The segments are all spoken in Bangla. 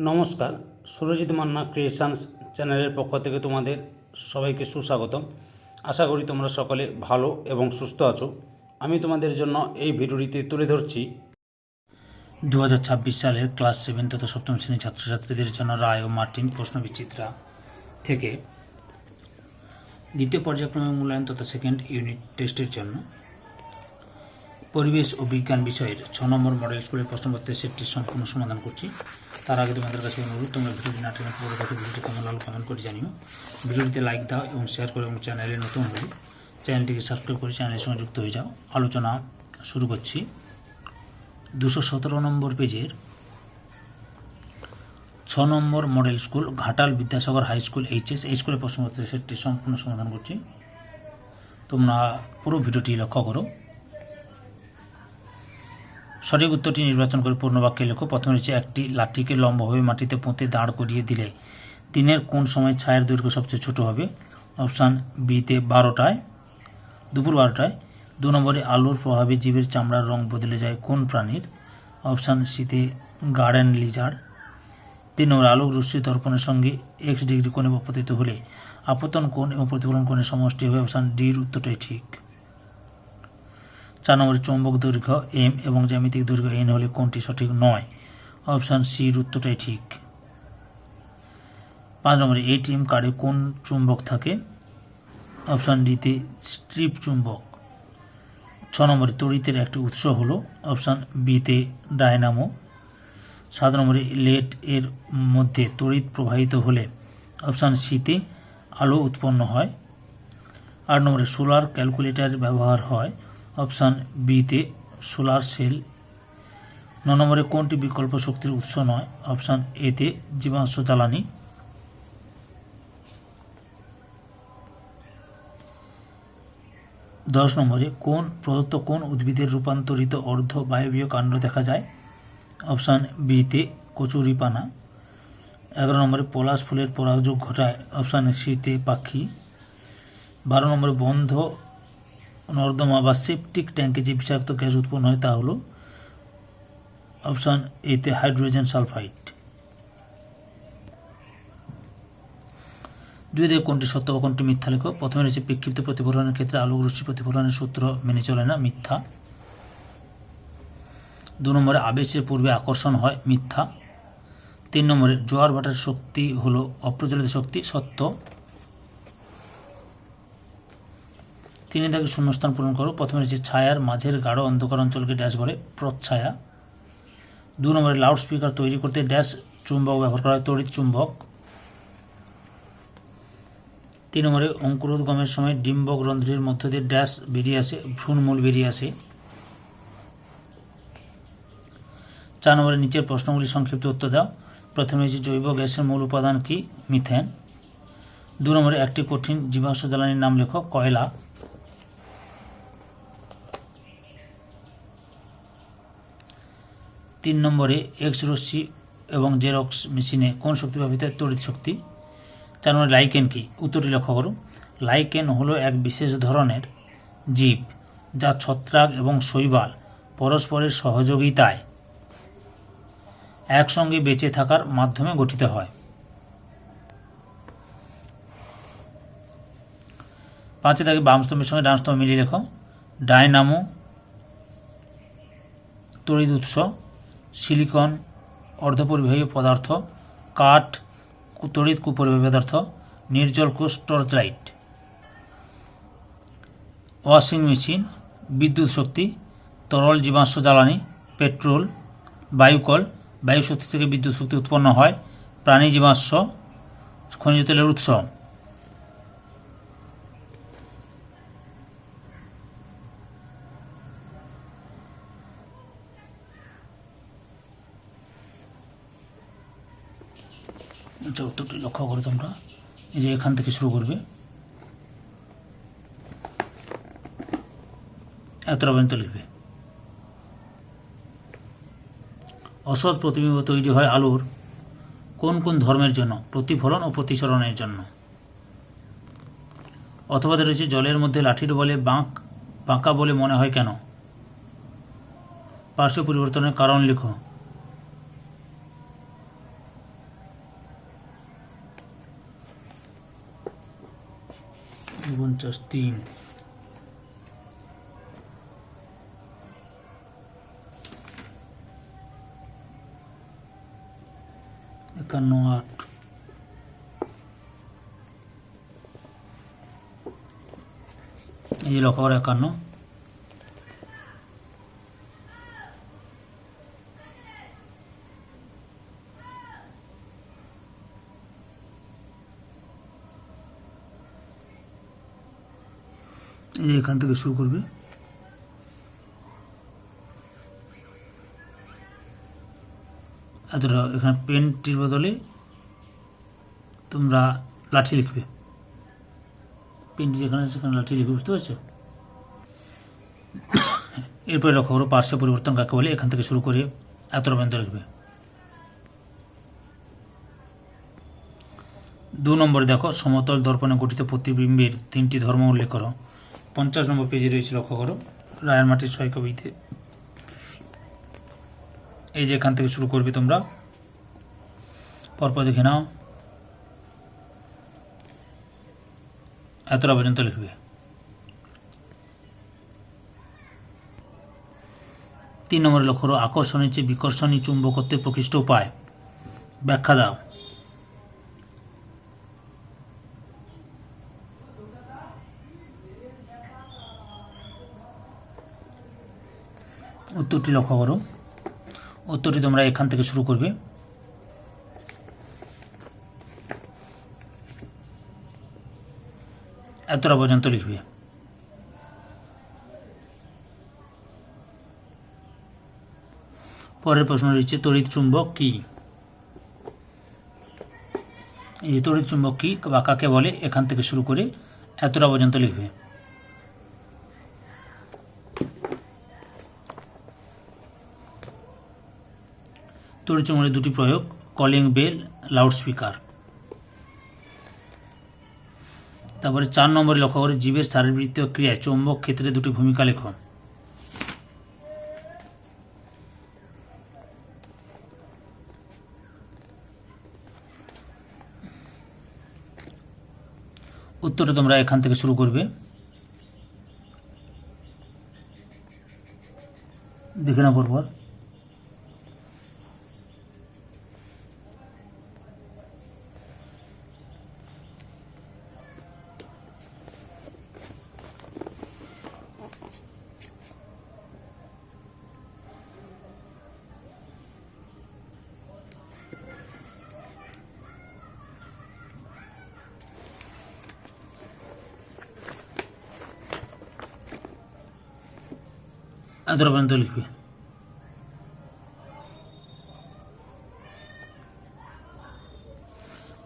নমস্কার, সুরজিৎ মান্না ক্রিয়েশনস চ্যানেলের পক্ষ থেকে তোমাদের সবাইকে সুস্বাগতম। আশা করি তোমরা সকলে ভালো এবং সুস্থ আছো। আমি তোমাদের জন্য এই ভিডিওটিতে তুলে ধরছি 2026 সালের ক্লাস 7 তথা সপ্তম শ্রেণীর ছাত্রছাত্রীদের জন্য রায় ও মার্টিন প্রশ্নবিচিত্রা থেকে দ্বিতীয় পর্যায়ক্রমে মূল্যায়ন তথা সেকেন্ড ইউনিট টেস্টের জন্য পরিবেশ ও বিজ্ঞান বিষয়ের 6 নম্বর মডেল স্কুলের প্রশ্নপত্রের সেটটির সম্পূর্ণ সমাধান করছি। তার আগে তোমাদের কাছে অনুরোধ, তোমরা ভিডিওটি না টেনে পুরো দেখে ভিডিওটি কেমন লাগলো কমেন্ট করে জানিও। ভিডিওটিতে লাইক দাও এবং শেয়ার করো এবং চ্যানেলে নতুন হলে চ্যানেলটিকে সাবস্ক্রাইব করে চ্যানেলের সঙ্গে যুক্ত হয়ে যাও। আলোচনা শুরু করছি। 217 নম্বর পেজের 6 নম্বর model school Ghatal Vidyasagar high school HS এই স্কুলের প্রশ্নপত্রের সেটটির সম্পূর্ণ সমাধান করছি। তোমরা পুরো ভিডিওটি লক্ষ্য করো। সঠিক উত্তরটি নির্বাচন করে পূর্ণ বাক্যে লেখো। প্রথমে রয়েছে, একটি লাঠিকে লম্বভাবে মাটিতে পুঁতে দাঁড় করিয়ে দিলে দিনের কোন সময় ছায়ার দৈর্ঘ্য সবচেয়ে ছোট হবে? অপশান বিতে 12টায়, দুপুর 12টায়। 2 নম্বরে, আলোর প্রভাবে জীবের চামড়ার রং বদলে যায় কোন প্রাণীর? অপশান সিতে গার্ডেন লিজার্ড। 3 নম্বরে, আলোক রশ্মি দর্পণের সঙ্গে x ডিগ্রি কোণে আপতিত হলে আপতন কোণ এবং প্রতিফলন কোণের সমষ্টি হবে। অপশান ডির উত্তরটাই ঠিক। 4 নম্বরে, চৌম্বক দৈর্ঘ্য m এবং জ্যামিতিক দৈর্ঘ্য n হলে কোনটি সঠিক নয়? অপশান সির উত্তরটাই ঠিক। 5 নম্বরে, এটিএম কার্ডে কোন চুম্বক থাকে? অপশান ডিতে স্ট্রিপ চুম্বক। 6 নম্বরে, তড়িতের একটি উৎস হল? অপশান বিতে ডায়নামো। 7 নম্বরে, লেড এর মধ্যে তড়িৎ প্রবাহিত হলে? অপশান সিতে আলো উৎপন্ন হয়। 8 নম্বরে, সোলার ক্যালকুলেটর ব্যবহার হয়? অপশান বিতে সোলার সেল। 9 নম্বরে, কোনটি বিকল্প শক্তির উৎস নয়? অপশান এতে জীবাশ্ম জ্বালানি। 10 নম্বরে, প্রদত্ত কোন উদ্ভিদের রূপান্তরিত অর্ধ বায়বীয় কাণ্ড দেখা যায়? অপশান বিতে কচুরিপানা। 11 নম্বরে, পলাশ ফুলের পরাগযোগ ঘটায়? অপশান সিতে পাখি। 12 নম্বরে, বন্ধ নর্দমা বা সেপটিক ট্যাঙ্কে যে বিষাক্ত গ্যাস উৎপন্ন হয় তা হল? অপশান এতে হাইড্রোজেন সালফাইড। 2 থেকে কোনটি সত্য বা কোনটি মিথ্যা লেখো। প্রথমে রয়েছে, বিক্ষিপ্ত প্রতিফলনের ক্ষেত্রে আলোক রশ্মি প্রতিফলনের সূত্র মেনে চলে না, মিথ্যা। 2 নম্বরে, আবেশের পূর্বে আকর্ষণ হয়, মিথ্যা। 3 নম্বরে, জোয়ার ভাটার শক্তি হলো অপ্রজ্বলিত শক্তি, সত্য। 3 থেকে শূন্যস্থান পূরণ করো। প্রথমে রয়েছে, ছায়ার মাঝের গাঢ় অন্ধকার অঞ্চলকে ড্যাশ বলে? প্রচ্ছায়া। 2 নম্বরে, লাউড স্পিকার তৈরি করতে ড্যাশ চুম্বক ব্যবহার করা হয়? তড়িৎ চুম্বক। 3 নম্বরে, অঙ্কুরোদ্গমের সময় ডিম্বক রন্ধ্রের মধ্য দিয়ে ড্যাশ বেরিয়ে আসে? ভ্রূণমূল বেরিয়ে আসে। 4 নম্বরে, নিচের প্রশ্নগুলি সংক্ষিপ্ত উত্তর দাও। প্রথমে রয়েছে, জৈব গ্যাসের মূল উপাদান কি? মিথেন। 2 নম্বরে, একটি কঠিন জীবাশ্ম জ্বালানির নাম লেখো। কয়লা। 3 নম্বরে, এক্স রশ্মি এবং জেরক্স মেশিনে কোন শক্তি ব্যবহৃত হয়? তড়িৎ শক্তি। 4 নম্বরে, লাইকেন কি? উত্তরটি লক্ষ্য করো। লাইকেন হলো এক বিশেষ ধরনের জীব যা ছত্রাক এবং শৈবাল পরস্পরের সহযোগিতায় একসঙ্গে বেঁচে থাকার মাধ্যমে গঠিত হয়। 5 থেকে বাম স্তম্ভের সঙ্গে ডান স্তম্ভ মিলিয়ে লেখো। ডায়নামো তড়িৎ উৎস, সিলিকন অর্ধপরিবাহী পদার্থ, কাঠ তড়িৎ কুপরিবাহী পদার্থ, নির্জল কোষ টর্চ লাইট। ওয়াশিং মেশিন বিদ্যুৎ শক্তি, তরল জীবাশ্ম জ্বালানি পেট্রোল, বায়ুকল বায়ু শক্তি থেকে বিদ্যুৎ শক্তি উৎপন্ন হয়, প্রাণী জীবাশ্ম খনিজ তেলের উৎস। আচ্ছা, উত্তরটি লক্ষ্য করো তোমরা। এই যে এখান থেকে শুরু করবে, এতটা পর্যন্ত লিখবে। অসৎ প্রতিবিম্ব তৈরি হয় আলোর কোন কোন ধর্মের জন্য? প্রতিফলন ও প্রতিসরণের জন্য। অথবা রয়েছে, জলের মধ্যে লাঠির বলে বাঁকা বলে মনে হয় কেন? পার্শ্ব পরিবর্তনের কারণ লেখো। 49 3 51 8 এই যে লক্ষ্য করো 51 এই যে এখান থেকে শুরু করবে এতটা এখানে পেনটির বদলে তোমরা লাঠি লিখবে পেনটি যেখানে সেখানে লাঠি লিখবে বুঝতে পারছো এরপরে লক্ষ্য করো পার্শ্ব পরিবর্তন কাকে বলে এখান থেকে শুরু করে এতটা পর্যন্ত লিখবে 2 নম্বরে দেখো সমতল দর্পণে গঠিত প্রতিবিম্বের 3টি ধর্ম উল্লেখ করো 50 নম্বর পেজে রয়েছে লক্ষ্য করো রায়ের মাটির ছয়কবিতে এই যে এখান থেকে শুরু করবে তোমরা পরপর দেখে নাও এতটা পর্যন্ত লিখবে 3 নম্বরে লক্ষ্য করো আকর্ষণের চেয়ে বিকর্ষণী চুম্বকত্বের প্রকৃষ্ট উপায় ব্যাখ্যা দাও উত্তরটি লক্ষ্য করো উত্তরটি তোমরা এখান থেকে শুরু করবে এতটা পর্যন্ত লিখবে পরের প্রশ্ন রয়েছে তড়িৎ চুম্বক কি এই তড়িৎ চুম্বক কি বা কাকে বলে এখান থেকে শুরু করে এতটা পর্যন্ত লিখবে তড়িৎ চুম্বকের দুটি প্রয়োগ কলিং বেল লাউডস্পিকার তারপরে 4 নম্বরে লক্ষ্য করে জীবের শারীরবৃত্তীয় ক্রিয়ায় চৌম্বক ক্ষেত্রে দুটি ভূমিকা লেখো উত্তরটা তোমরা এখান থেকে শুরু করবে দেখে নাও পরপর এতটা পর্যন্ত লিখবে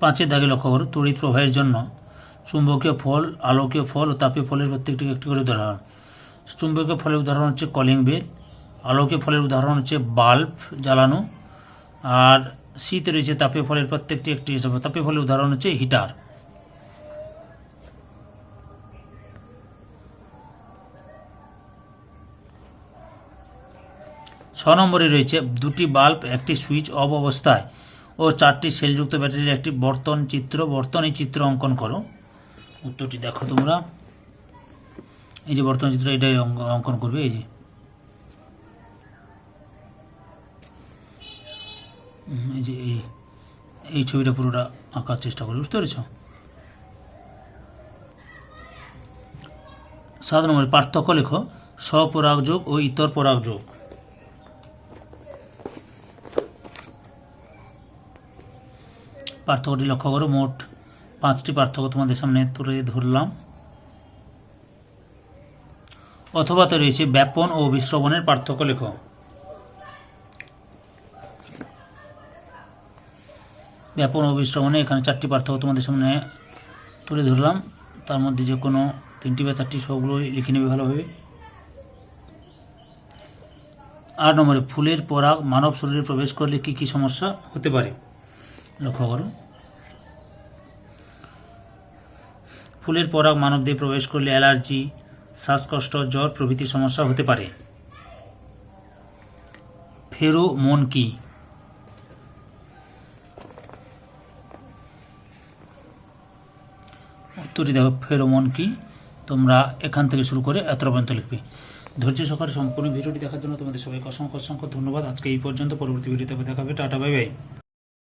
5 দাগে লক্ষ্য করো তড়িৎ প্রবাহের জন্য চুম্বকীয় ফল আলোকীয় ফল ও তাপীয় ফলের প্রত্যেকটি একটি করে উদাহরণ চুম্বকীয় ফলের উদাহরণ হচ্ছে কলিং বেল আলোকীয় ফলের উদাহরণ হচ্ছে বাল্ব জ্বালানো আর শীতে রয়েছে তাপীয় ফলের প্রত্যেকটি একটি তাপীয় ফলের উদাহরণ হচ্ছে হিটার 6 নম্বরে রয়েছে দুটি বাল্ব একটি সুইচ অফ অবস্থায় ও 4টি সেলযুক্ত ব্যাটারির একটি বর্তনী চিত্র অঙ্কন করো উত্তরটি দেখো তোমরা এই যে বর্তনী চিত্র এটাই অঙ্কন করবে এই যে এই ছবিটা পুরোটা আঁকার চেষ্টা করবে বুঝতে পেরেছ 7 নম্বরে পার্থক্য লেখো স্বপরাগযোগ ও ইতর পরাগযোগ পার্থক্যটি লক্ষ্য করো মোট 5টি পার্থক্য তোমাদের সামনে তুলে ধরলাম অথবাতে রয়েছে ব্যাপন ও অভিশ্রবণের পার্থক্য লেখো ব্যাপন ও অভিশ্রবণে এখানে 4টি পার্থক্য তোমাদের সামনে তুলে ধরলাম তার মধ্যে যে কোনো 3টি বা 4টি সবগুলো লিখে নেবে ভালোভাবে 8 নম্বরে ফুলের পরাগ মানব শরীরে প্রবেশ করলে কি কি সমস্যা হতে পারে লক্ষ্য করো ফুলের পরাগ মানবদেহে প্রবেশ করলে অ্যালার্জি শ্বাসকষ্ট জ্বর প্রভৃতি সমস্যা হতে পারে ফেরোমন কি উত্তরটি দেখো, ফেরোমন কি। তোমরা এখান থেকে শুরু করে এতটা পর্যন্ত লিখবে। ধৈর্য সহকারে সম্পূর্ণ ভিডিওটি দেখার জন্য তোমাদের সবাইকে অসংখ্য অসংখ্য ধন্যবাদ। আজকে এই পর্যন্ত, পরবর্তী ভিডিওতে দেখা হবে। Tata, bye bye.